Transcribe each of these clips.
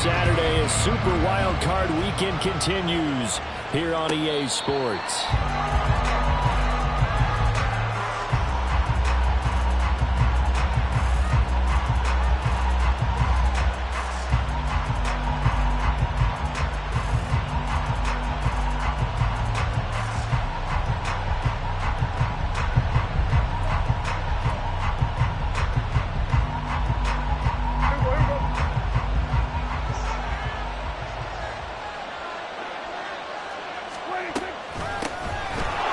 Saturday as Super Wild Card Weekend continues here on EA Sports.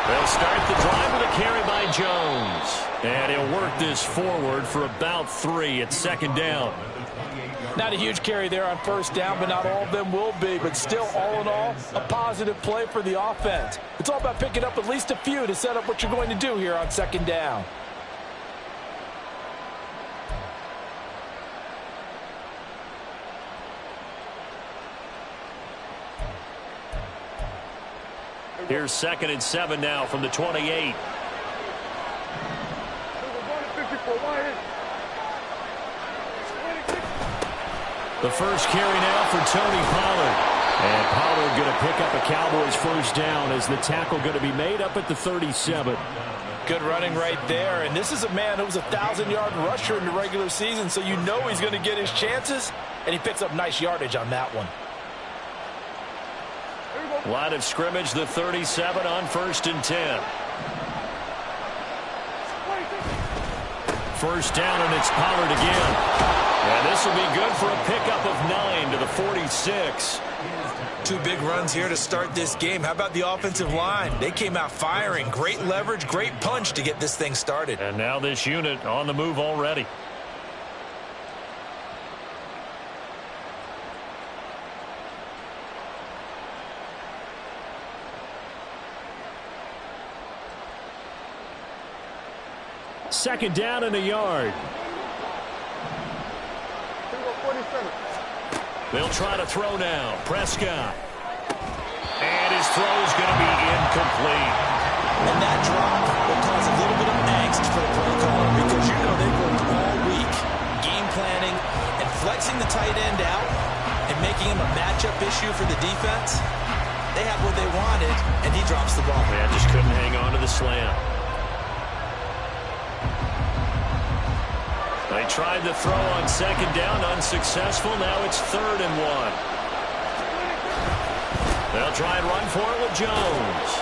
They'll start the drive with a carry by Jones. And he'll work this forward for about 3 at second down. Not a huge carry there on first down, but not all of them will be. But still, all in all, a positive play for the offense. It's all about picking up at least a few to set up what you're going to do here on second down. Here's 2nd and 7 now from the 28. The first carry now for Tony Pollard. And Pollard going to pick up a Cowboys first down as the tackle going to be made up at the 37. Good running right there. And this is a man who was a 1,000-yard rusher in the regular season, so you know he's going to get his chances. And he picks up nice yardage on that one. Line of scrimmage, the 37 on 1st and 10. First down, and it's Pollard again. And this will be good for a pickup of 9 to the 46. 2 big runs here to start this game. How about the offensive line? They came out firing. Great leverage, great punch to get this thing started. And now this unit on the move already. Second down and a yard. They'll try to throw now. Prescott. And his throw is going to be incomplete. And that drop will cause a little bit of angst for the play caller because you know they've worked all week game planning and flexing the tight end out and making him a matchup issue for the defense. They had what they wanted, and he drops the ball. Yeah, just couldn't hang on to the slam. They tried the throw on second down, unsuccessful. Now it's 3rd and 1. They'll try and run for it with Jones.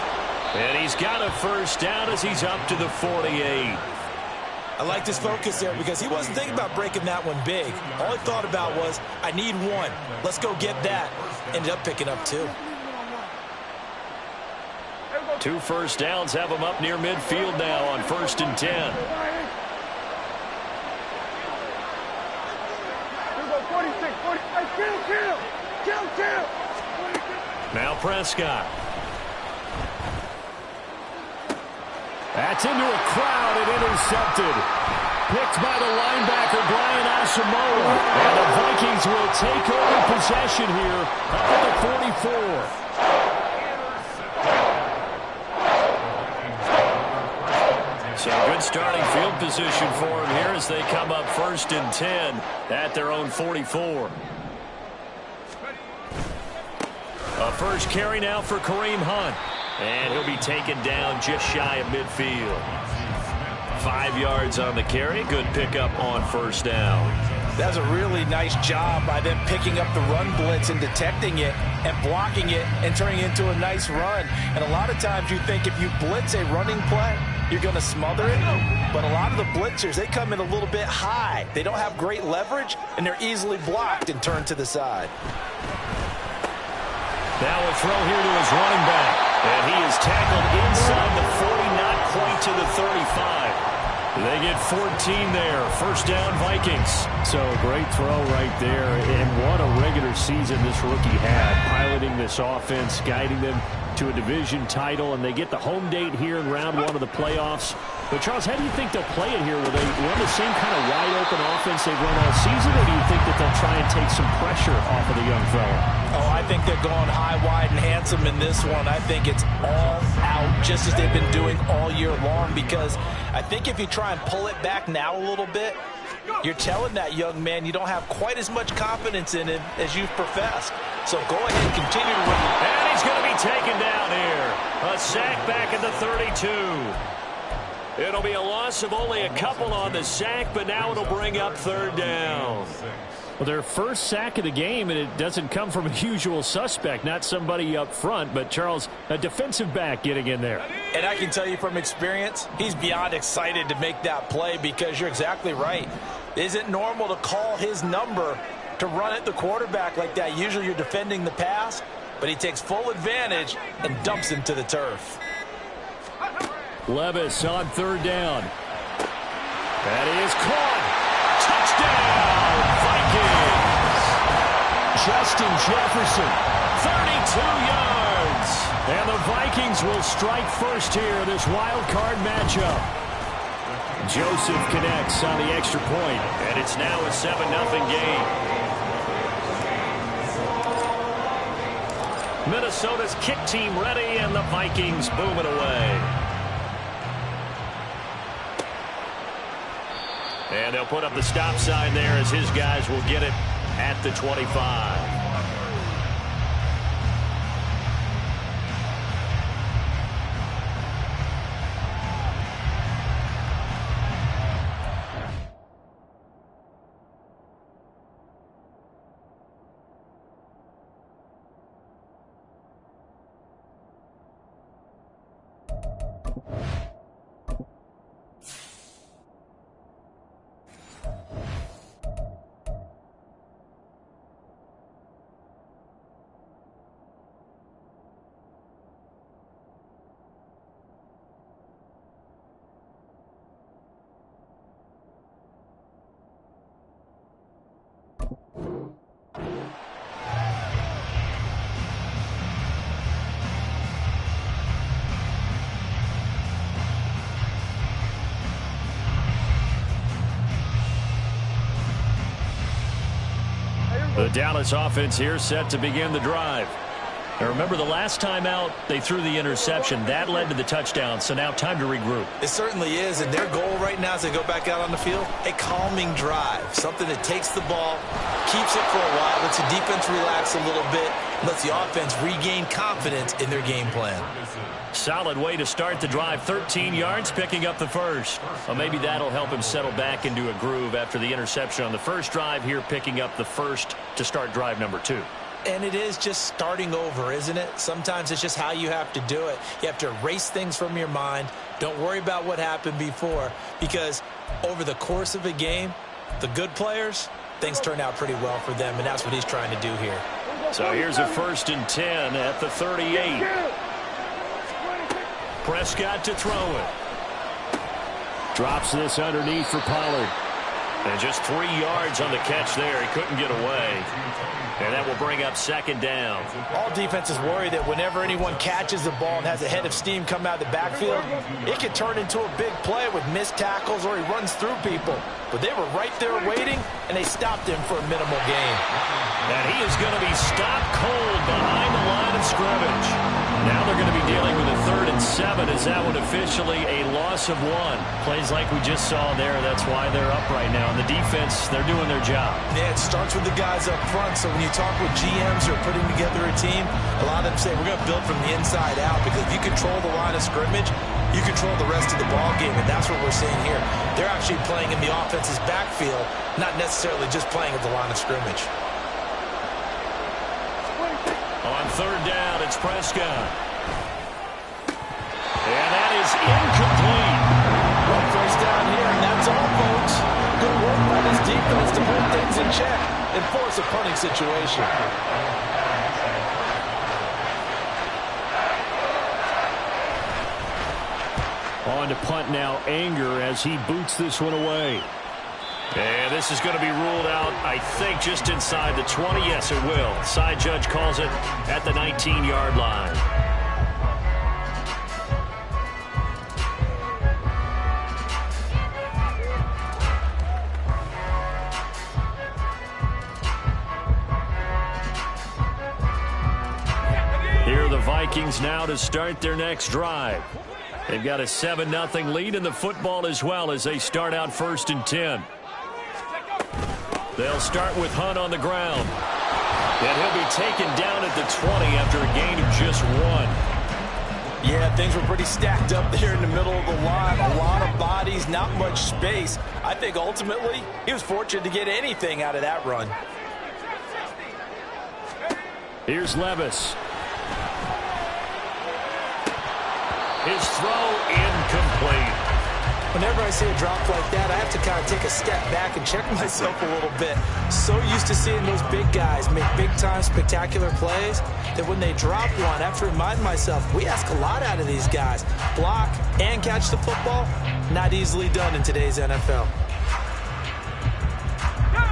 And he's got a first down as he's up to the 48. I like this focus there because he wasn't thinking about breaking that one big. All he thought about was, I need 1. Let's go get that. Ended up picking up 2. 2 first downs have him up near midfield now on 1st and 10. Now Prescott. That's into a crowd and intercepted. Picked by the linebacker, Brian Asamoah. And the Vikings will take over possession here up at the 44. So good starting field position for him here as they come up 1st and 10 at their own 44. A first carry now for Kareem Hunt. And he'll be taken down just shy of midfield. 5 yards on the carry. Good pickup on first down. That's a really nice job by them picking up the run blitz and detecting it and blocking it and turning it into a nice run. And a lot of times you think if you blitz a running play, you're going to smother it. But a lot of the blitzers, they come in a little bit high. They don't have great leverage, and they're easily blocked and turned to the side. Now a throw here to his running back. And he is tackled inside the 40, not quite to the 35. They get 14 there. First down, Vikings. So great throw right there. And what a regular season this rookie had. Piloting this offense, guiding them to a division title. And they get the home date here in round 1 of the playoffs. But, Charles, how do you think they'll play it here? Will they run the same kind of wide-open offense they've run all season? Or do you think that they'll try and take some pressure off of the young fella? Oh, I think they're going high, wide, and handsome in this one. I think it's all out, just as they've been doing all year long, because I think if you try and pull it back now a little bit, You're telling that young man you don't have quite as much confidence in him as you've professed. So go ahead and continue to run. And he's going to be taken down here. A sack back at the 32. It'll be a loss of only a couple on the sack, but now it'll bring up third down. Well, their first sack of the game, and it doesn't come from a usual suspect, not somebody up front, but Charles, a defensive back getting in there. And I can tell you from experience, he's beyond excited to make that play because you're exactly right. It isn't normal to call his number to run at the quarterback like that. Usually you're defending the pass, but he takes full advantage and dumps him to the turf. Levis on third down. That is caught. Touchdown, Vikings. Justin Jefferson, 32 yards. And the Vikings will strike first here, this wild card matchup. Joseph connects on the extra point. And it's now a 7-0 game. Minnesota's kick team ready, and the Vikings boom it away. And they'll put up the stop sign there as his guys will get it at the 25. The Dallas offense here set to begin the drive. Now remember, the last time out, they threw the interception. That led to the touchdown, so now time to regroup. It certainly is, and their goal right now is to go back out on the field. A calming drive, something that takes the ball, keeps it for a while, lets the defense relax a little bit, lets the offense regain confidence in their game plan. Solid way to start the drive. 13 yards, picking up the first. Well, maybe that'll help him settle back into a groove after the interception on the first drive here, picking up the first to start drive number 2. And it is just starting over, isn't it? Sometimes it's just how you have to do it. You have to erase things from your mind. Don't worry about what happened before, because over the course of a game, the good players, things turn out pretty well for them, and that's what he's trying to do here. So here's a 1st and 10 at the 38. Prescott to throw it. Drops this underneath for Pollard. And just 3 yards on the catch there. He couldn't get away. And that will bring up 2nd down. All defenses worry that whenever anyone catches the ball and has a head of steam come out of the backfield, it can turn into a big play with missed tackles or he runs through people. But they were right there waiting, and they stopped him for a minimal gain. And he is going to be stopped cold behind the line of scrimmage. Now they're going to be dealing with a 3rd and 7 as that one officially a loss of 1. Plays like we just saw there. That's why they're up right now. And the defense, they're doing their job. Yeah, it starts with the guys up front. So when you talk with GMs who are putting together a team, a lot of them say we're going to build from the inside out, because if you control the line of scrimmage, you control the rest of the ball game, and that's what we're seeing here. They're actually playing in the offense's backfield, not necessarily just playing at the line of scrimmage. On 3rd down, it's Prescott. And that is incomplete. Well, first down here, and that's all, folks. Good work by this defense to hold things in check and force a punting situation. On to punt now, Anger, as he boots this one away. And this is going to be ruled out, I think, just inside the 20. Yes, it will. Side judge calls it at the 19-yard line. Here are the Vikings now to start their next drive. They've got a 7-0 lead in the football as well as they start out 1st and 10. They'll start with Hunt on the ground. And he'll be taken down at the 20 after a gain of just 1. Yeah, things were pretty stacked up there in the middle of the line. A lot of bodies, not much space. I think ultimately he was fortunate to get anything out of that run. Here's Levis. His throw incomplete. Whenever I see a drop like that, I have to kind of take a step back and check myself a little bit. So used to seeing those big guys make big-time spectacular plays that when they drop one, I have to remind myself, we ask a lot out of these guys. Block and catch the football, not easily done in today's NFL.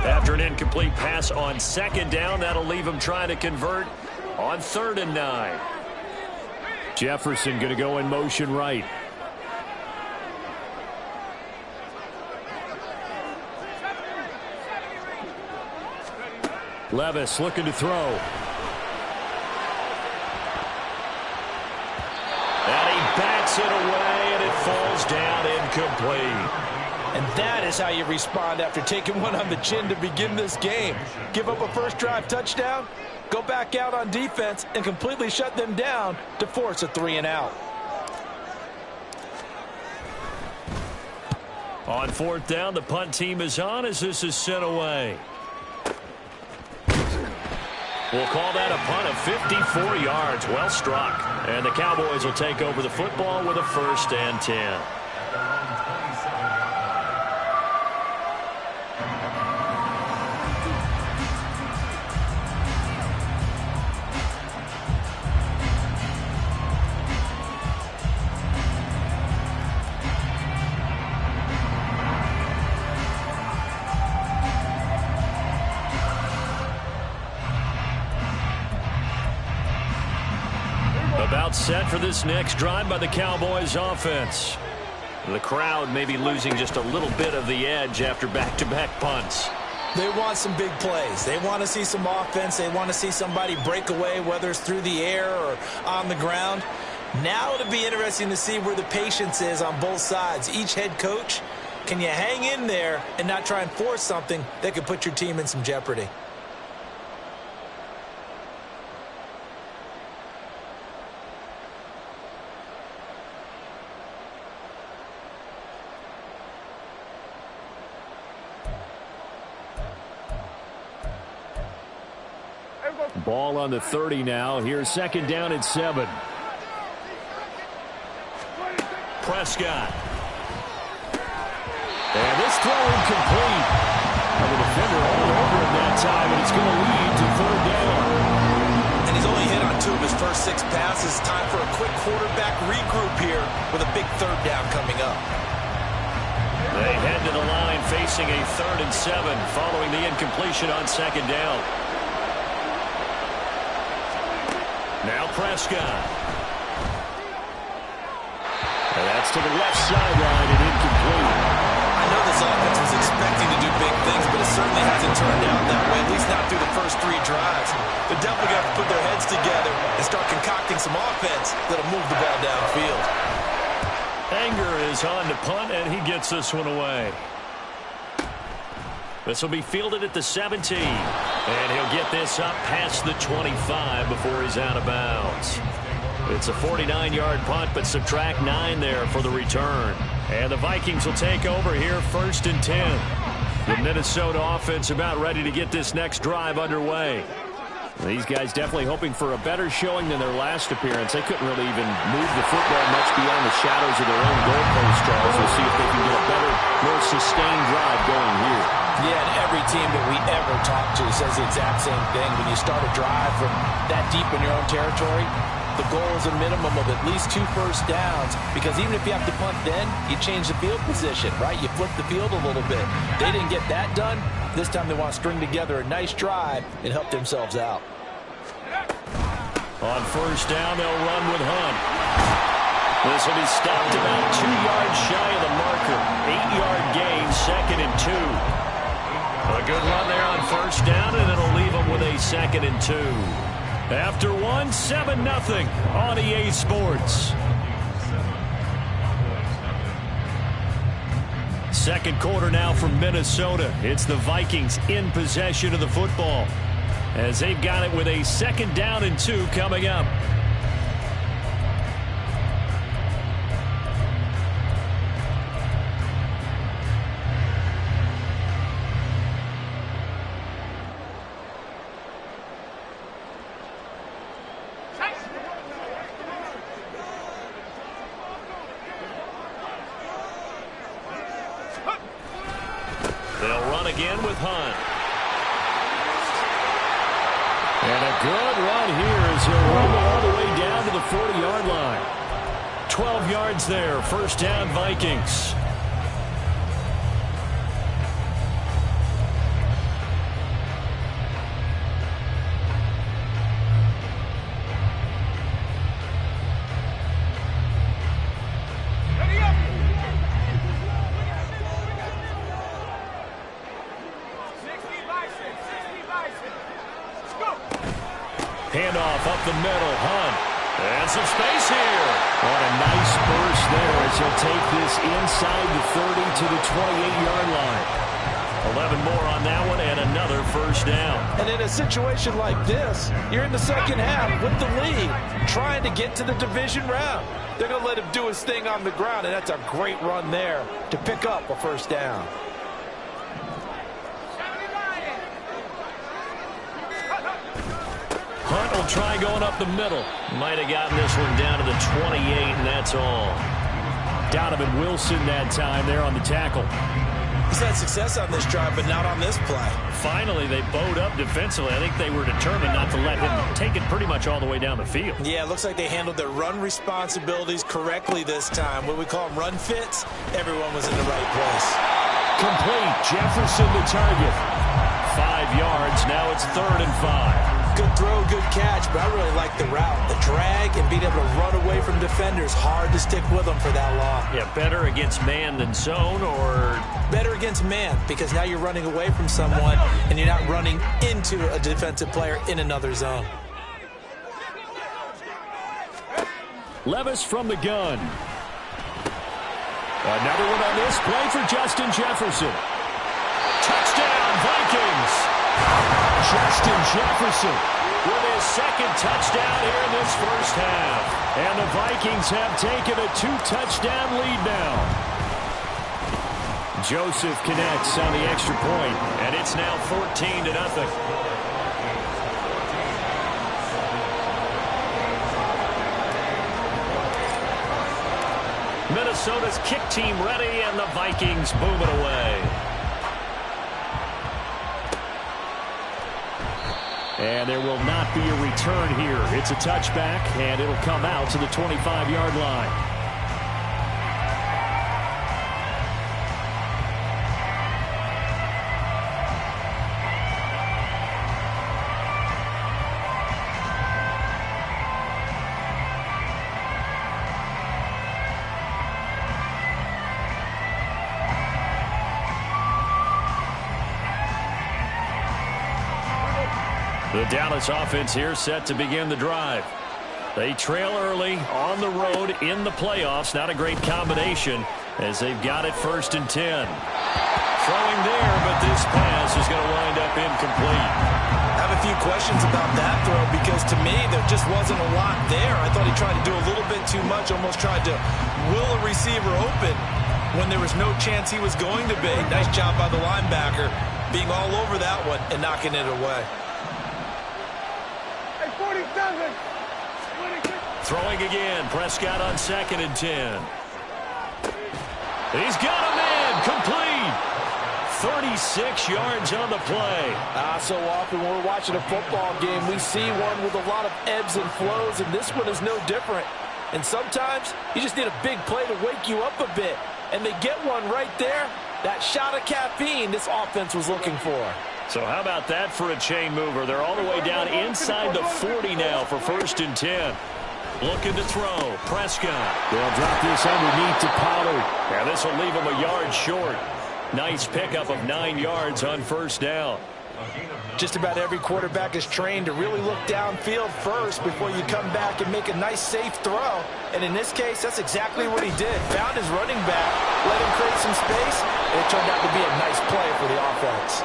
After an incomplete pass on 2nd down, that'll leave him trying to convert on 3rd and 9. Jefferson going to go in motion right. Levis looking to throw. And he bats it away, and it falls down incomplete. And that is how you respond after taking one on the chin to begin this game. Give up a first drive touchdown, go back out on defense, and completely shut them down to force a 3-and-out. On 4th down, the punt team is on as this is sent away. We'll call that a punt of 54 yards. Well struck. And the Cowboys will take over the football with a 1st and 10. About set for this next drive by the Cowboys offense. The crowd may be losing just a little bit of the edge after back-to-back punts. They want some big plays. They want to see some offense. They want to see somebody break away, whether it's through the air or on the ground. Now it'll be interesting to see where the patience is on both sides. Each head coach, can you hang in there and not try and force something that could put your team in some jeopardy? Ball on the 30 now. Here's 2nd down at 7. Prescott. And this throw incomplete. The defender all over him that time, and it's going to lead to 3rd down. And he's only hit on 2 of his first 6 passes. Time for a quick quarterback regroup here with a big 3rd down coming up. They head to the line facing a 3rd and 7 following the incompletion on 2nd down. Now Prescott. And that's to the left sideline and incomplete. I know this offense was expecting to do big things, but it certainly hasn't turned out that way, at least not through the first 3 drives. They're definitely going to put their heads together and start concocting some offense that'll move the ball downfield. Anger is on to punt, and he gets this one away. This will be fielded at the 17. And he'll get this up past the 25 before he's out of bounds. It's a 49-yard punt, but subtract 9 there for the return. And the Vikings will take over here 1st and 10. The Minnesota offense about ready to get this next drive underway. These guys definitely hoping for a better showing than their last appearance. They couldn't really even move the football much beyond the shadows of their own goalpost, Charles. We'll see if they can get a better, more sustained drive going here. Yeah, and every team that we ever talk to says the exact same thing. When you start a drive from that deep in your own territory, the goal is a minimum of at least 2 first downs, because even if you have to punt then, you change the field position, right? You flip the field a little bit. They didn't get that done. This time they want to string together a nice drive and help themselves out. On 1st down, they'll run with Hunt. This will be stopped about 2 yards shy of the marker. 8-yard gain, 2nd and 2. A good run there on 1st down, and it'll leave them with a 2nd and 2. After 1, 7-0 on EA Sports. Second quarter now from Minnesota. It's the Vikings in possession of the football as they've got it with a 2nd down and 2 coming up. They'll run again with Hunt. And a good run here as he'll rumble all the way down to the 40-yard line. 12 yards there. First down, Vikings. Handoff up the middle. Hunt. And some space here. What a nice burst there as he'll take this inside the 30 to the 28-yard line. 11 more on that one and another first down. And in a situation like this, you're in the second half with the lead, trying to get to the division round. They're going to let him do his thing on the ground, and that's a great run there to pick up a first down. Hunt will try going up the middle. Might have gotten this one down to the 28, and that's all. Donovan Wilson that time there on the tackle. He's had success on this drive, but not on this play. Finally, they bowed up defensively. I think they were determined not to let him take it pretty much all the way down the field. Yeah, it looks like they handled their run responsibilities correctly this time. What we call them run fits, everyone was in the right place. Complete. Jefferson the target. 5 yards. Now it's 3rd and 5. Good throw, good catch, but I really like the route. The drag and being able to run away from defenders. Hard to stick with them for that long. Yeah, better against man than zone, or? Better against man, because now you're running away from someone and you're not running into a defensive player in another zone. Levis from the gun. Another one on this play for Justin Jefferson. Touchdown, Vikings! Justin Jefferson with his 2nd touchdown here in this first half. And the Vikings have taken a 2-touchdown lead now. Joseph connects on the extra point, and it's now 14-0. Minnesota's kick team ready, and the Vikings boom it away. And there will not be a return here. It's a touchback, and it'll come out to the 25-yard line. The Dallas offense here set to begin the drive. They trail early on the road in the playoffs. Not a great combination as they've got it 1st and 10. Throwing there, but this pass is going to wind up incomplete. I have a few questions about that throw because to me there just wasn't a lot there. I thought he tried to do a little bit too much, almost tried to will a receiver open when there was no chance he was going to be. Nice job by the linebacker being all over that one and knocking it away. Throwing again. Prescott on 2nd and 10. He's got him in. Complete. 36 yards on the play. So often when we're watching a football game, we see one with a lot of ebbs and flows, and this one is no different. And sometimes you just need a big play to wake you up a bit. And they get one right there. That shot of caffeine this offense was looking for. So how about that for a chain mover? They're all the way down inside the 40 now for 1st and 10. Looking to throw. Prescott. They'll drop this underneath to Pollard. Yeah, this will leave him a yard short. Nice pickup of 9 yards on 1st down. Just about every quarterback is trained to really look downfield first before you come back and make a nice, safe throw. And in this case, that's exactly what he did. Found his running back, let him create some space, and it turned out to be a nice play for the offense.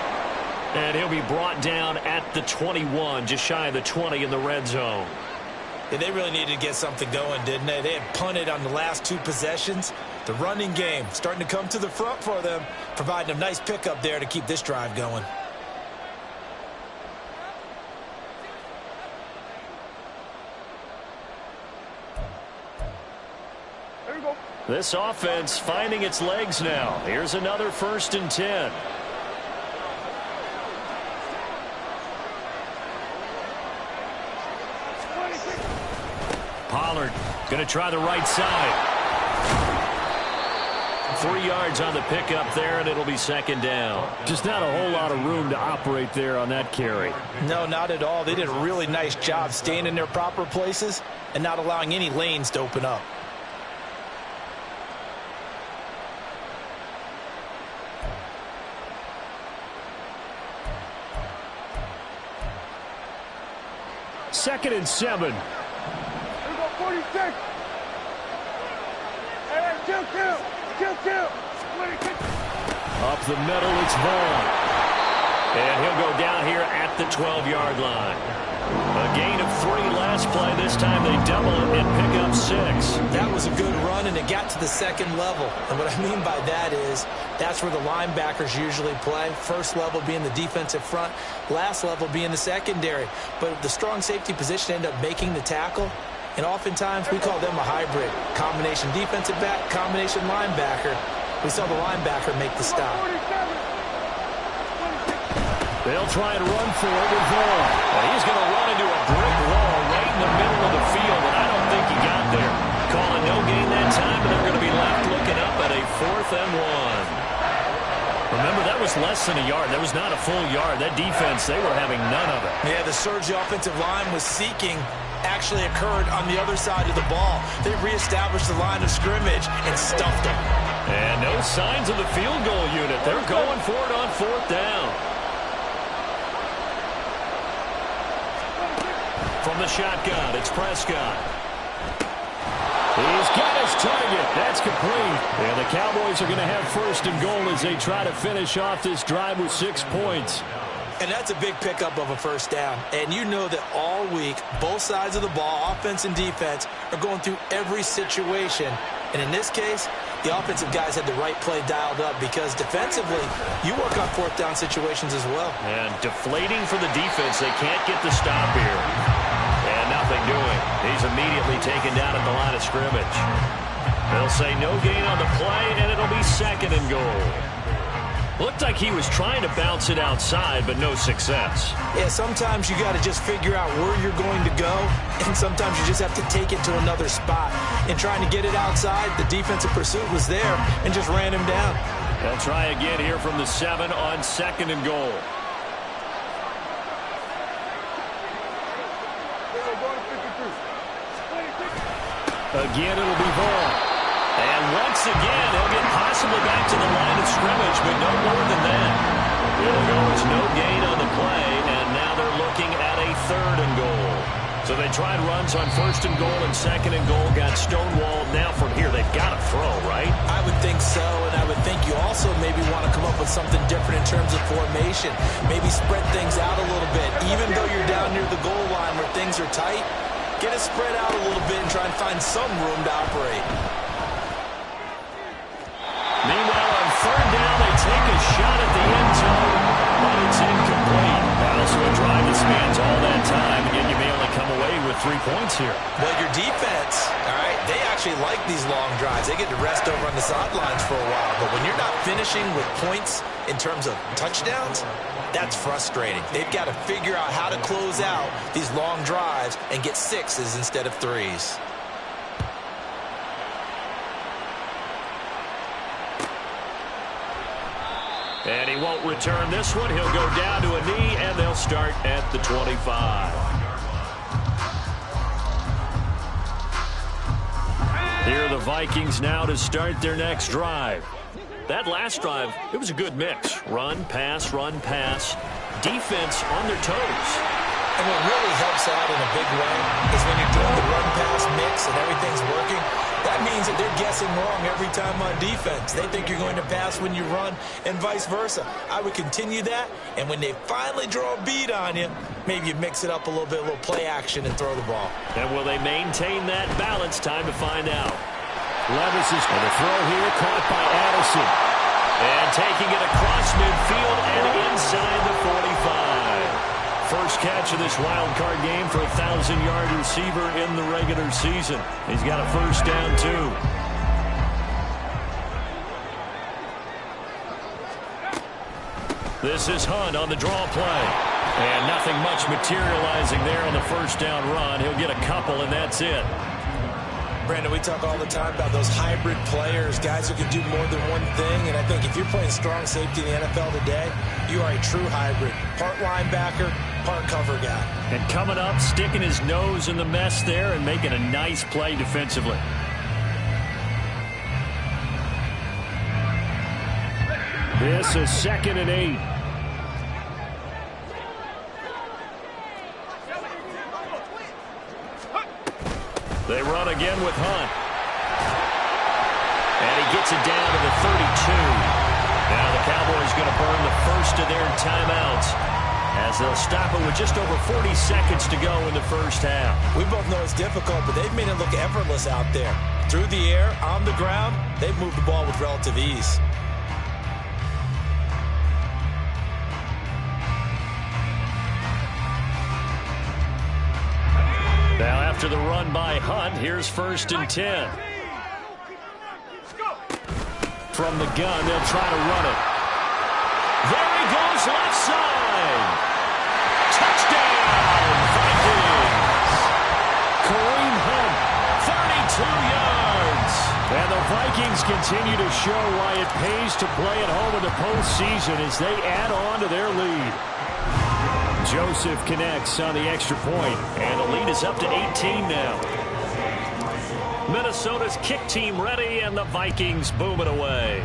And he'll be brought down at the 21, just shy of the 20 in the red zone. Yeah, they really needed to get something going, didn't they? They had punted on the last 2 possessions. The running game starting to come to the front for them, providing a nice pickup there to keep this drive going. This offense finding its legs now. Here's another 1st and 10. Pollard going to try the right side. 3 yards on the pickup there, and it'll be 2nd down. Just not a whole lot of room to operate there on that carry. No, not at all. They did a really nice job staying in their proper places and not allowing any lanes to open up. Second and 7. 46. Hey, 2-2. 2-2. 26. Up the middle, it's Vaughn. And he'll go down here at the 12-yard line. A gain of 3 last play. This time they double it and pick up 6. That was a good run, and it got to the 2nd level. And what I mean by that is that's where the linebackers usually play. First level being the defensive front, last level being the secondary. But the strong safety position ended up making the tackle. And oftentimes we call them a hybrid. Combination defensive back, combination linebacker. We saw the linebacker make the stop. They'll try and run for it with Vaughn. And he's going to run into a brick wall right in the middle of the field, and I don't think he got there. Calling no gain that time, and they're going to be left looking up at a 4th and 1. Remember, that was less than a yard. That was not a full yard. That defense, they were having none of it. Yeah, the surge the offensive line was seeking actually occurred on the other side of the ball. They reestablished the line of scrimmage and stuffed them. And no signs of the field goal unit. They're going for it on 4th down. From the shotgun, it's Prescott. He's got his target. That's complete. And the Cowboys are going to have 1st and goal as they try to finish off this drive with 6 points. And that's a big pickup of a 1st down. And you know that all week, both sides of the ball, offense and defense, are going through every situation. And in this case, the offensive guys had the right play dialed up because defensively, you work on 4th down situations as well. And deflating for the defense. They can't get the stop here. And nothing doing. He's immediately taken down at the line of scrimmage. They'll say no gain on the play, and it'll be 2nd and goal. Looked like he was trying to bounce it outside, but no success. Yeah, sometimes you got to just figure out where you're going to go, and sometimes you just have to take it to another spot. And trying to get it outside, the defensive pursuit was there and just ran him down. They'll try again here from the 7 on 2nd and goal. Again, it'll be Vaughn. And once again, he'll get possibly back to the line of scrimmage, but no more than that. It'll go as no gain on the play, and now they're looking at a 3rd and goal. So they tried runs on 1st and goal and 2nd and goal, got stonewalled. Now from here, they've got to throw, right? I would think so, and I would think you also maybe want to come up with something different in terms of formation. Maybe spread things out a little bit. Even though you're down near the goal line where things are tight, get it spread out a little bit and try and find some room to operate. Meanwhile, on 3rd down, they take a shot at the end zone, but it's incomplete. Also a drive that spans all that time, and yet you may only come away with 3 points here. Well, your defense, all right, they actually like these long drives. They get to rest over on the sidelines for a while, but when you're not finishing with points in terms of touchdowns, that's frustrating. They've got to figure out how to close out these long drives and get 6s instead of 3s. And he won't return this one. He'll go down to a knee, and they'll start at the 25. Here are the Vikings now to start their next drive. That last drive, it was a good mix. Run, pass, defense on their toes. And what really helps out in a big way is when you're doing the run-pass mix and everything's working, that means that they're guessing wrong every time on defense. They think you're going to pass when you run and vice versa. I would continue that, and when they finally draw a beat on you, maybe you mix it up a little bit, a little play action and throw the ball. And will they maintain that balance? Time to find out. Levis is going to throw here, caught by Addison. And taking it across midfield and inside the 45. First catch of this wild card game for a 1,000-yard receiver in the regular season. He's got a first down, too. This is Hunt on the draw play. And nothing much materializing there on the first down run. He'll get a couple, and that's it. Brandon, we talk all the time about those hybrid players, guys who can do more than one thing. And I think if you're playing strong safety in the NFL today, you are a true hybrid. Part linebacker, part cover guy. And coming up, sticking his nose in the mess there and making a nice play defensively. This is 2nd and 8. They run again with Hunt. And he gets it down to the 32. Now the Cowboys going to burn the first of their timeouts as they'll stop it with just over 40 seconds to go in the first half. We both know it's difficult, but they've made it look effortless out there. Through the air, on the ground, they've moved the ball with relative ease. Now after the run by Hunt, here's 1st and 10. From the gun, they'll try to run it. There he goes, left side. Touchdown, Vikings. Kareem Hunt, 32 yards. And the Vikings continue to show why it pays to play at home in the postseason as they add on to their lead. Joseph connects on the extra point, and the lead is up to 18 now. Minnesota's kick team ready, and the Vikings boom it away.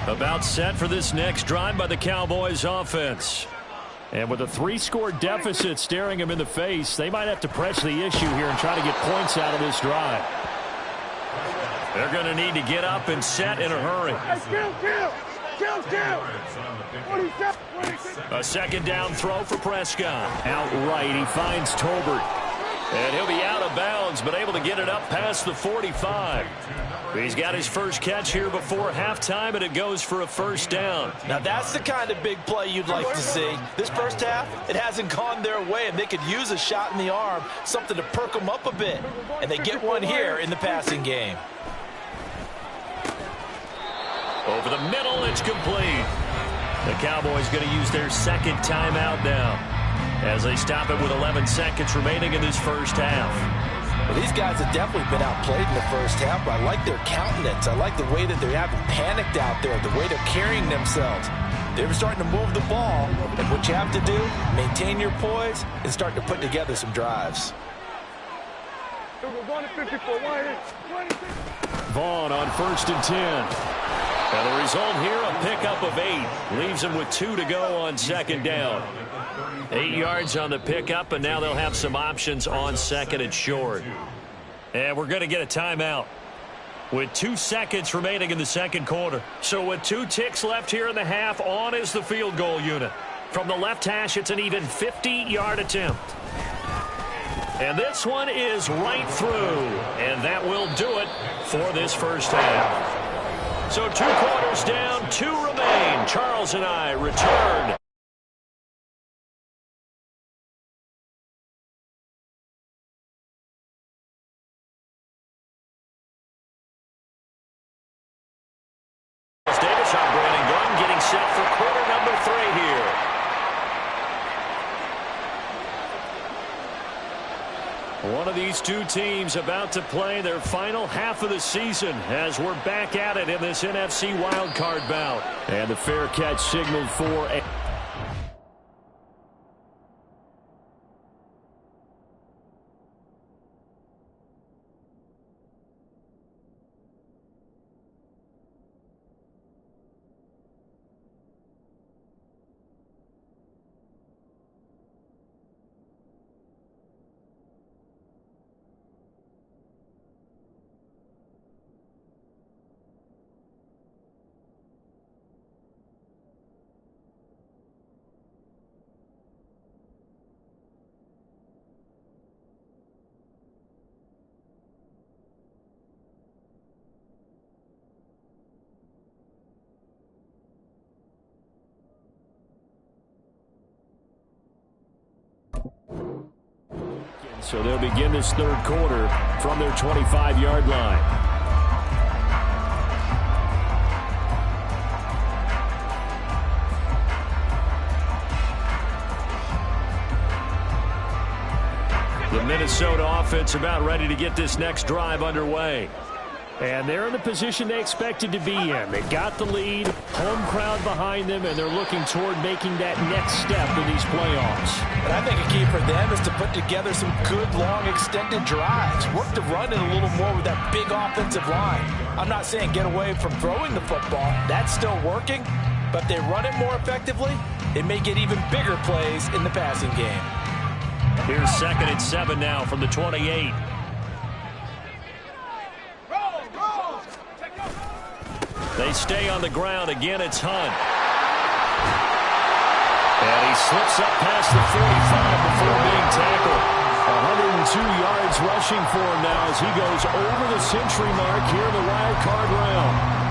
About set for this next drive by the Cowboys offense. And with a 3-score deficit staring them in the face, they might have to press the issue here and try to get points out of this drive. They're going to need to get up and set in a hurry. A second down throw for Prescott. Outright, he finds Tolbert. And he'll be out of bounds, but able to get it up past the 45. He's got his first catch here before halftime, and it goes for a first down. Now, that's the kind of big play you'd like to see. This first half, it hasn't gone their way, and they could use a shot in the arm, something to perk them up a bit. And they get one here in the passing game. Over the middle, it's complete. The Cowboys going to use their second timeout now as they stop it with 11 seconds remaining in this first half. Well, these guys have definitely been outplayed in the first half, but I like their countenance. I like the way that they haven't panicked out there, the way they're carrying themselves. They're starting to move the ball, and what you have to do, maintain your poise and start to put together some drives. Vaughn on 1st and 10. And the result here, a pickup of 8. Leaves him with 2 to go on second down. 8 yards on the pickup, and now they'll have some options on second and short. And we're going to get a timeout with 2 seconds remaining in the second quarter. So with 2 ticks left here in the half, on is the field goal unit. From the left hash, it's an even 50-yard attempt. And this one is right through, and that will do it for this first half. So 2 quarters down, 2 remain. Charles and I return. Davis on Brandon Gunn getting set for quarter number 3 here. One of of these two teams about to play their final half of the season as we're back at it in this NFC wildcard bout. And the fair catch signaled for a... So they'll begin this third quarter from their 25-yard line. The Minnesota offense about ready to get this next drive underway. And they're in the position they expected to be in. They got the lead, home crowd behind them, and they're looking toward making that next step in these playoffs. And I think a key for them is to put together some good, long, extended drives. Work the run in a little more with that big offensive line. I'm not saying get away from throwing the football. That's still working. But if they run it more effectively, they may get even bigger plays in the passing game. Here's 2nd and 7 now from the 28. They stay on the ground. Again, it's Hunt. And he slips up past the 45 before being tackled. 102 yards rushing for him now as he goes over the century mark here in the wild card round.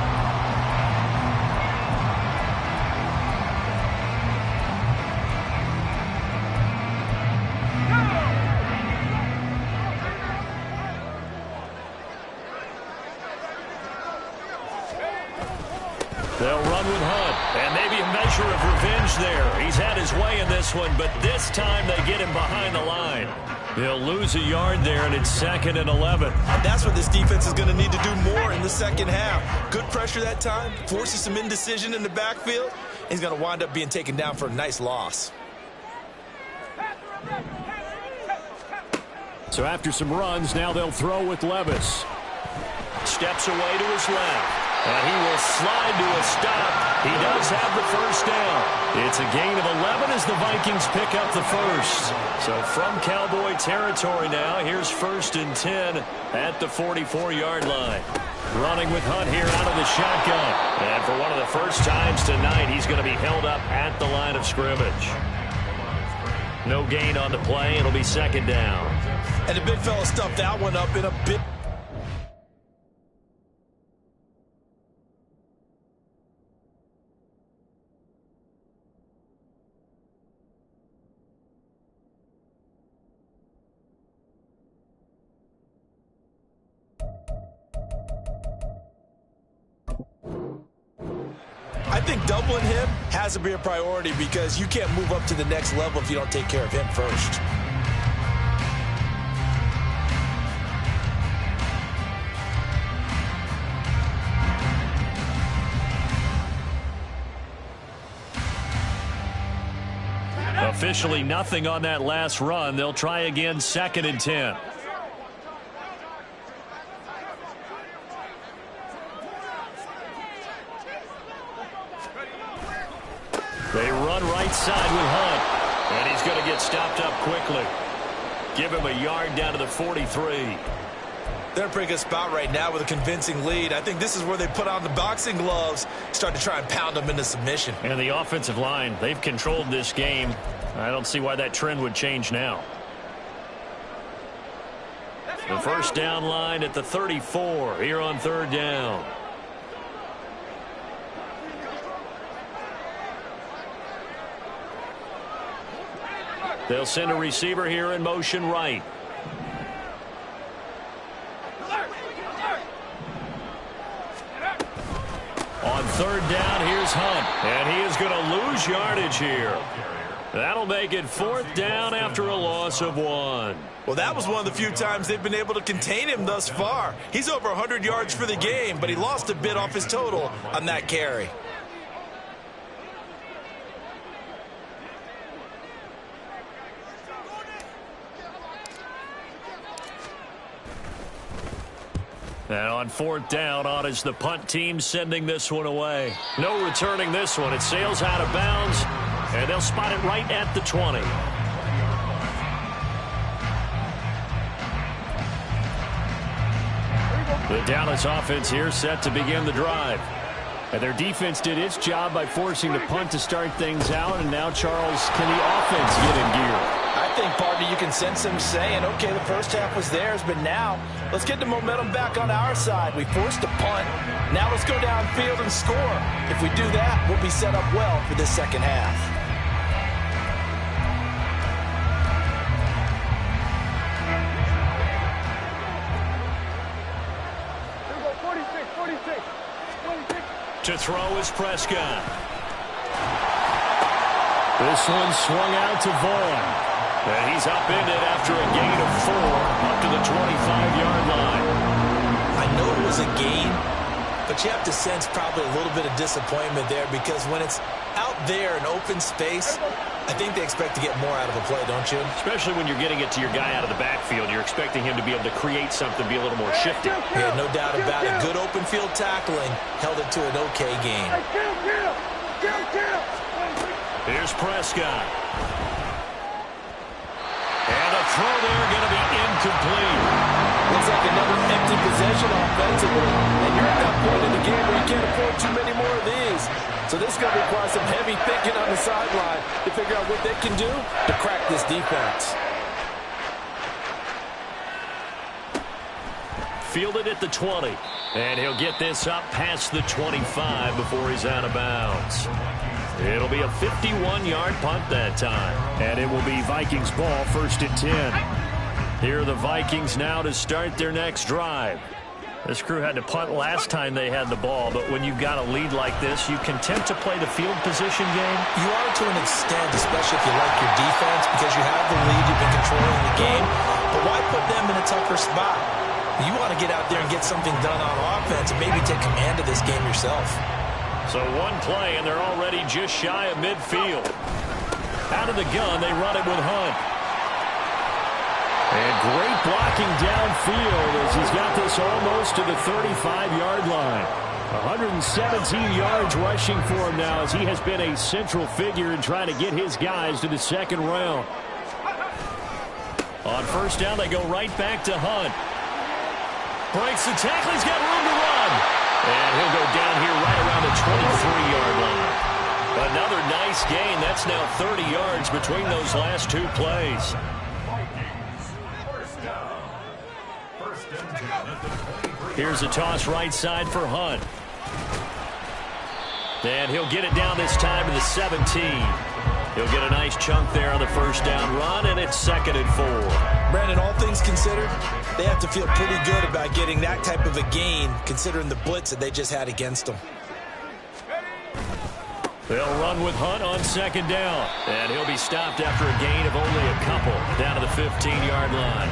They'll run with Hunt, and maybe a measure of revenge there. He's had his way in this one, but this time they get him behind the line. He'll lose a yard there, and it's 2nd and 11. And that's what this defense is going to need to do more in the second half. Good pressure that time, forces some indecision in the backfield. He's going to wind up being taken down for a nice loss. So after some runs, now they'll throw with Levis. Steps away to his left. And he will slide to a stop. He does have the first down. It's a gain of 11 as the Vikings pick up the first. So from Cowboy territory now, here's 1st and 10 at the 44-yard line. Running with Hunt here out of the shotgun. And for one of the first times tonight, he's going to be held up at the line of scrimmage. No gain on the play. It'll be 2nd down. And the big fella stuffed that one up in a bit. I think doubling him has to be a priority because you can't move up to the next level if you don't take care of him first. Officially nothing on that last run. They'll try again 2nd and 10. They run right side with Hunt. And he's going to get stopped up quickly. Give him a yard down to the 43. They're in a pretty good spot right now with a convincing lead. I think this is where they put on the boxing gloves, start to try and pound them into submission. And the offensive line, they've controlled this game. I don't see why that trend would change now. The first down line at the 34 here on 3rd down. They'll send a receiver here in motion right. On 3rd down, here's Hunt. And he is going to lose yardage here. That'll make it 4th down after a loss of 1. Well, that was one of the few times they've been able to contain him thus far. He's over 100 yards for the game, but he lost a bit off his total on that carry. And on 4th down, on is the punt team sending this one away. No returning this one. It sails out of bounds, and they'll spot it right at the 20. The Dallas offense here set to begin the drive. And their defense did its job by forcing the punt to start things out, and now, Charles, can the offense get in gear? I think, partner, you can sense them saying, okay, the first half was theirs, but now let's get the momentum back on our side. We forced a punt. Now let's go downfield and score. If we do that, we'll be set up well for this second half. Here we go, 46. To throw is Prescott. This one swung out to Vaughn. And he's upended after a gain of 4 up to the 25-yard line. I know it was a gain, but you have to sense probably a little bit of disappointment there because when it's out there in open space, I think they expect to get more out of a play, don't you? Especially when you're getting it to your guy out of the backfield. You're expecting him to be able to create something, be a little more shifty. Yeah, no doubt about it. Good open field tackling held it to an okay gain. Here's Prescott. And a throw there going to be incomplete. Looks like another empty possession offensively. And you're at that point in the game where you can't afford too many more of these. So this is going to require some heavy thinking on the sideline to figure out what they can do to crack this defense. Fielded at the 20. And he'll get this up past the 25 before he's out of bounds. It'll be a 51-yard punt that time. And it will be Vikings ball, 1st and 10. Here are the Vikings now to start their next drive. This crew had to punt last time they had the ball, but when you've got a lead like this, you can tend to play the field position game. You are to an extent, especially if you like your defense, because you have the lead, you've been controlling the game. But why put them in a tougher spot? You want to get out there and get something done on offense and maybe take command of this game yourself. So one play, and they're already just shy of midfield. Out of the gun, they run it with Hunt. And great blocking downfield as he's got this almost to the 35-yard line. 117 yards rushing for him now as he has been a central figure in trying to get his guys to the second round. On 1st down, they go right back to Hunt. Breaks the tackle. He's got room to run. And he'll go down here right around the 23-yard line. Another nice gain. That's now 30 yards between those last 2 plays. Here's a toss right side for Hunt. And he'll get it down this time to the 17. He'll get a nice chunk there on the 1st down run, and it's 2nd and 4. Brandon, all things considered, they have to feel pretty good about getting that type of a gain, considering the blitz that they just had against them. They'll run with Hunt on 2nd down, and he'll be stopped after a gain of only a couple down to the 15-yard line.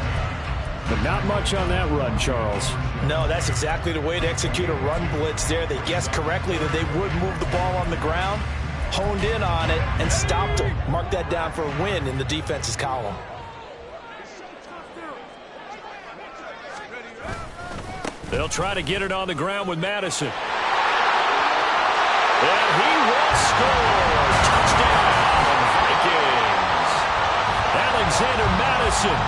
But not much on that run, Charles. No, that's exactly the way to execute a run blitz there. They guessed correctly that they would move the ball on the ground, honed in on it, and stopped them. Mark that down for a win in the defense's column. They'll try to get it on the ground with Madison. And he will score. Touchdown, Vikings. Alexander Madison,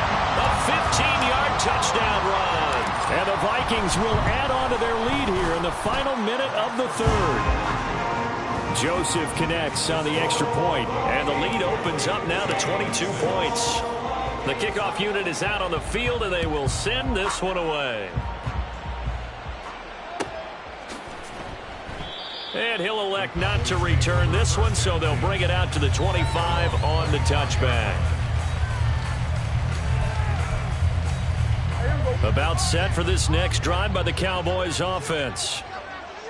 a 15-yard touchdown run. And the Vikings will add on to their lead here in the final minute of the 3rd. Joseph connects on the extra point, and the lead opens up now to 22 points. The kickoff unit is out on the field, and they will send this one away. And he'll elect not to return this one, so they'll bring it out to the 25 on the touchback. About set for this next drive by the Cowboys offense.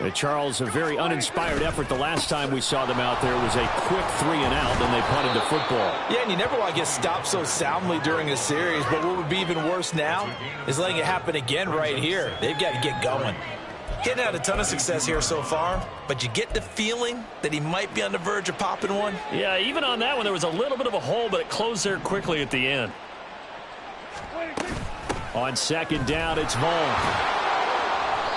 Charles, a very uninspired effort. The last time we saw them out there was a quick 3-and-out, then they punted the football. Yeah, and you never want to get stopped so soundly during a series, but what would be even worse now is letting it happen again right here. They've got to get going. Getting out a ton of success here so far, but you get the feeling that he might be on the verge of popping one. Yeah, even on that one, there was a little bit of a hole, but it closed there quickly at the end. On second down, it's Vaughn.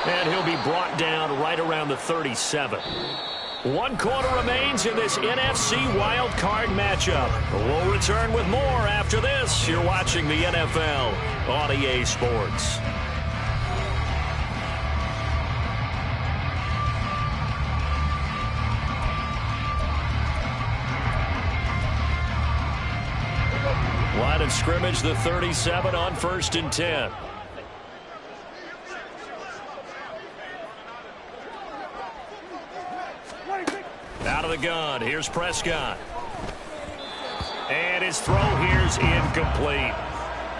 And he'll be brought down right around the 37. 1 quarter remains in this NFC Wild Card matchup. We'll return with more after this. You're watching the NFL on EA Sports. Line of scrimmage, the 37 on 1st and 10. Out of the gun, here's Prescott. And his throw here's incomplete.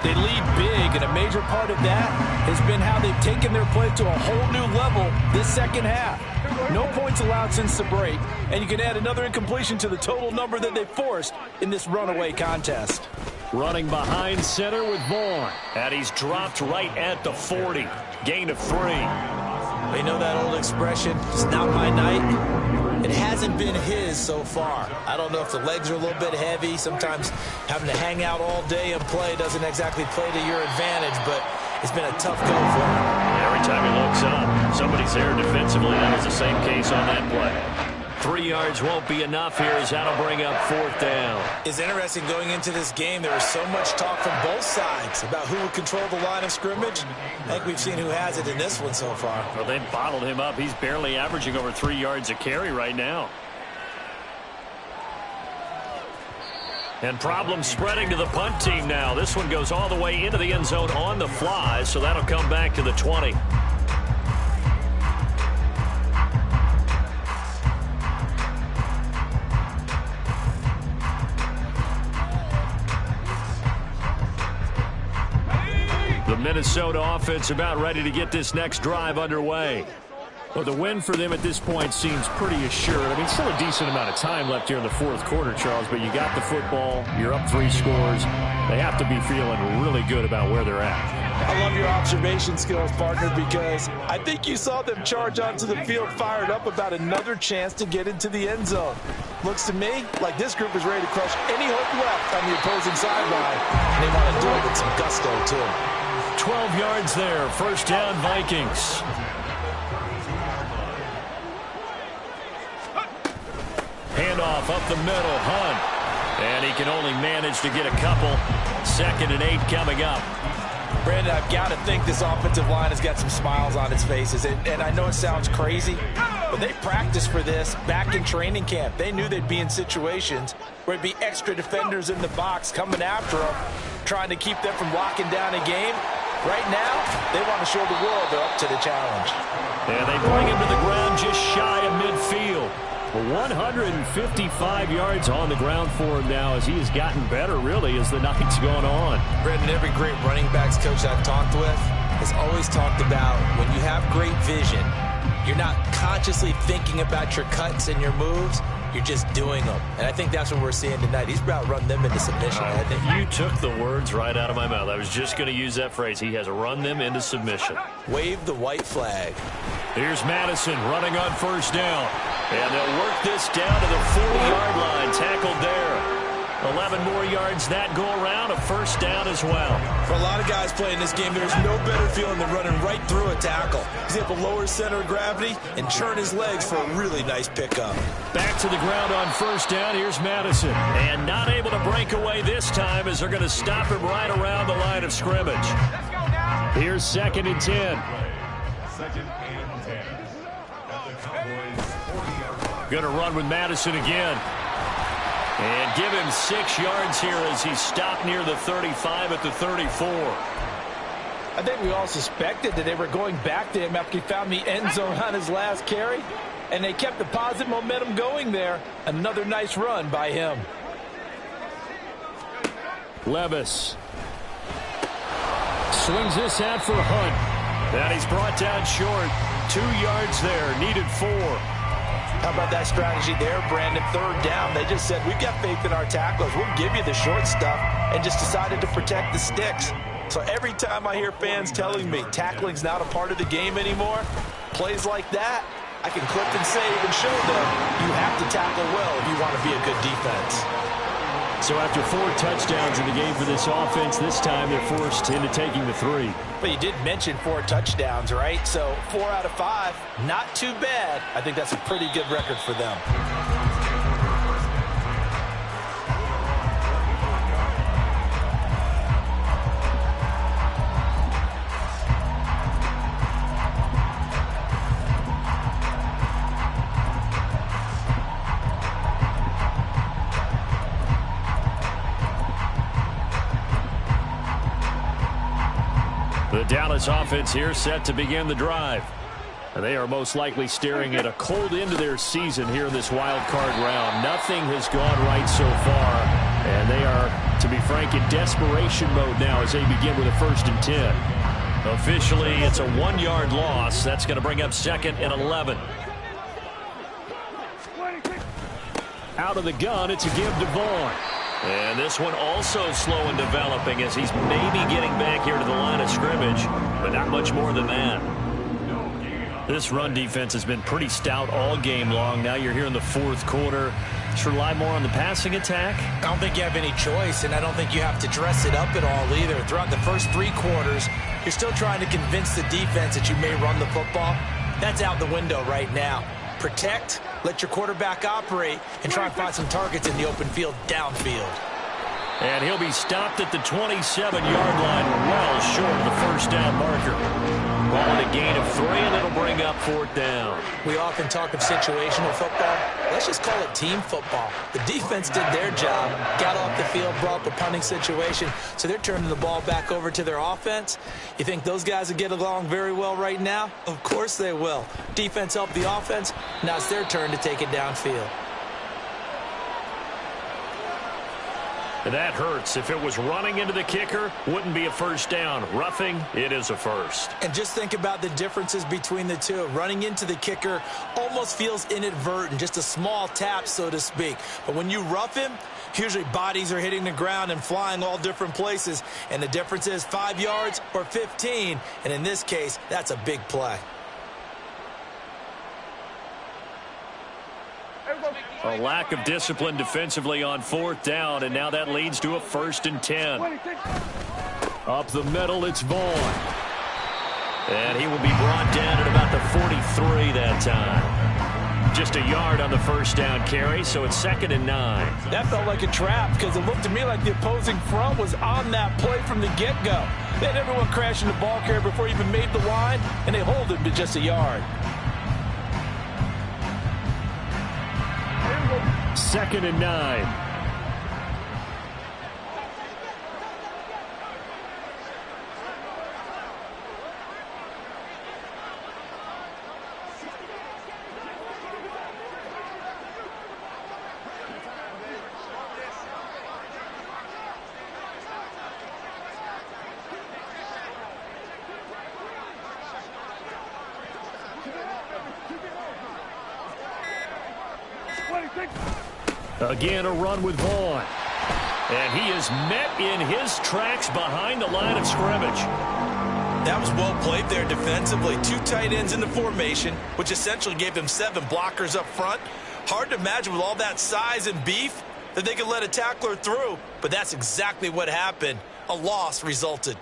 They lead big, and a major part of that has been how they've taken their play to a whole new level this second half. No points allowed since the break, and you can add another incompletion to the total number that they forced in this runaway contest. Running behind center with Vaughn. And he's dropped right at the 40. Gain of 3. They know that old expression, it's not my night. It hasn't been his so far. I don't know if the legs are a little bit heavy. Sometimes having to hang out all day and play doesn't exactly play to your advantage, but it's been a tough go for him. Every time he looks up, somebody's there defensively. That was the same case on that play. 3 yards won't be enough here as that'll bring up 4th down. It's interesting going into this game. There was so much talk from both sides about who would control the line of scrimmage. I think we've seen who has it in this one so far. Well, they've bottled him up. He's barely averaging over 3 yards a carry right now. And problems spreading to the punt team now. This one goes all the way into the end zone on the fly, so that'll come back to the 20. The Minnesota offense about ready to get this next drive underway. Well, the win for them at this point seems pretty assured. I mean, still a decent amount of time left here in the 4th quarter, Charles, but you got the football, you're up 3 scores. They have to be feeling really good about where they're at. I love your observation skills, partner, because I think you saw them charge onto the field fired up about another chance to get into the end zone. Looks to me like this group is ready to crush any hope left on the opposing sideline. And they want to do it with some gusto, too. 12 yards there, 1st down Vikings. Handoff up the middle, Hunt. And he can only manage to get a couple. 2nd and 8 coming up. Brandon, I've got to think this offensive line has got some smiles on its faces. And I know it sounds crazy, but they practiced for this back in training camp. They knew they'd be in situations where it'd be extra defenders in the box coming after them, trying to keep them from locking down a game. Right now, they want to show the world they're up to the challenge. And they bring him to the ground just shy of midfield. 155 yards on the ground for him now as he has gotten better, really, as the night's gone on. Brandon, every great running backs coach I've talked with has always talked about when you have great vision, you're not consciously thinking about your cuts and your moves. You're just doing them. And I think that's what we're seeing tonight. He's about run them into submission. I think you took the words right out of my mouth. I was just going to use that phrase. He has run them into submission. Wave the white flag. Here's Madison running on 1st down. And they'll work this down to the 40-yard line. Tackled there. 11 more yards that go around. A 1st down as well. For a lot of guys playing this game, there's no better feeling than running right through a tackle. He's able to lower his center of gravity and churn his legs for a really nice pickup. Back to the ground on 1st down. Here's Madison. And not able to break away this time as they're going to stop him right around the line of scrimmage. Here's 2nd and 10. 2nd and 10. Going to run with Madison again. And give him 6 yards here as he's stopped near the 35 at the 34. I think we all suspected that they were going back to him after he found the end zone on his last carry. And they kept the positive momentum going there. Another nice run by him. Levis swings this out for Hunt. And he's brought down short. 2 yards there, needed 4. How about that strategy there, Brandon? Third down, they just said, we've got faith in our tacklers. We'll give you the short stuff, and just decided to protect the sticks. So every time I hear fans telling me tackling's not a part of the game anymore, plays like that, I can clip and save and show them you have to tackle well if you want to be a good defense. So after 4 touchdowns in the game for this offense, this time they're forced into taking the 3. But you did mention 4 touchdowns, right? So 4 out of 5, not too bad. I think that's a pretty good record for them. The Dallas offense here set to begin the drive. And they are most likely staring at a cold end to their season here in this wild card round. Nothing has gone right so far. And they are, to be frank, in desperation mode now as they begin with a 1st and 10. Officially, it's a 1-yard loss. That's going to bring up 2nd and 11. Out of the gun, it's a give to Vaughn. And this one also slow in developing as he's maybe getting back here to the line of scrimmage, but not much more than that. This run defense has been pretty stout all game long. Now you're here in the 4th quarter. Should rely more on the passing attack? I don't think you have any choice, and I don't think you have to dress it up at all either. Throughout the first 3 quarters, you're still trying to convince the defense that you may run the football. That's out the window right now. Protect, let your quarterback operate, and try and find some targets in the open field downfield. And he'll be stopped at the 27-yard line, well short of the 1st down marker. Ball at a gain of 3, and it'll bring up 4th down. We often talk of situational football. Let's just call it team football. The defense did their job, got off the field, brought up a punting situation, so they're turning the ball back over to their offense. You think those guys will get along very well right now? Of course they will. Defense helped the offense. Now it's their turn to take it downfield. That hurts. If it was running into the kicker, wouldn't be a 1st down. Roughing, it is a 1st. And just think about the differences between the two. Running into the kicker almost feels inadvertent, just a small tap, so to speak. But when you rough him, usually bodies are hitting the ground and flying all different places. And the difference is 5 yards or 15. And in this case, that's a big play. A lack of discipline defensively on 4th down, and now that leads to a 1st and 10. Up the middle, it's Vaughn. And he will be brought down at about the 43 that time. Just a yard on the 1st down carry, so it's 2nd and 9. That felt like a trap because it looked to me like the opposing front was on that play from the get-go. They had everyone crashing the ball carrier before he even made the line, and they hold him to just a yard. 2nd and 9. Again, a run with Vaughn. And he is met in his tracks behind the line of scrimmage. That was well played there defensively. 2 tight ends in the formation, which essentially gave them 7 blockers up front. Hard to imagine with all that size and beef that they could let a tackler through. But that's exactly what happened. A loss resulted.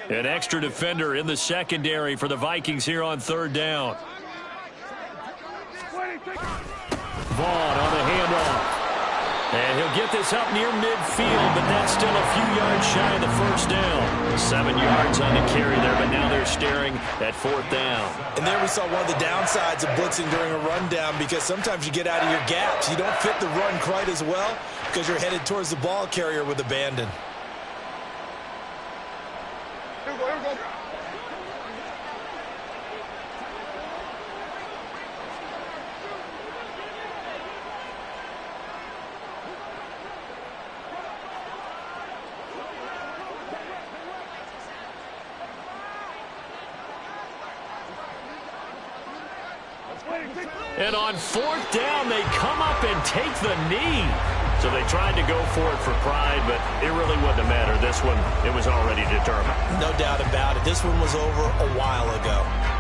An extra defender in the secondary for the Vikings here on 3rd down. Vaughn on the handoff. And he'll get this up near midfield, but that's still a few yards shy of the 1st down. 7 yards on the carry there, but now they're staring at 4th down. And there we saw one of the downsides of blitzing during a rundown, because sometimes you get out of your gaps. You don't fit the run quite as well because you're headed towards the ball carrier with abandon. And on fourth down, they come up and take the knee. So they tried to go for it for pride, but it really wouldn't have mattered. This one, it was already determined. No doubt about it. This one was over a while ago.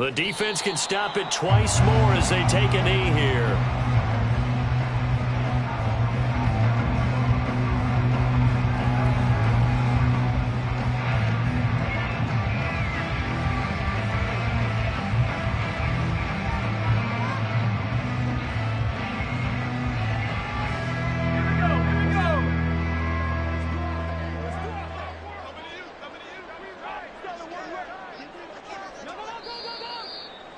The defense can stop it twice more as they take a knee here.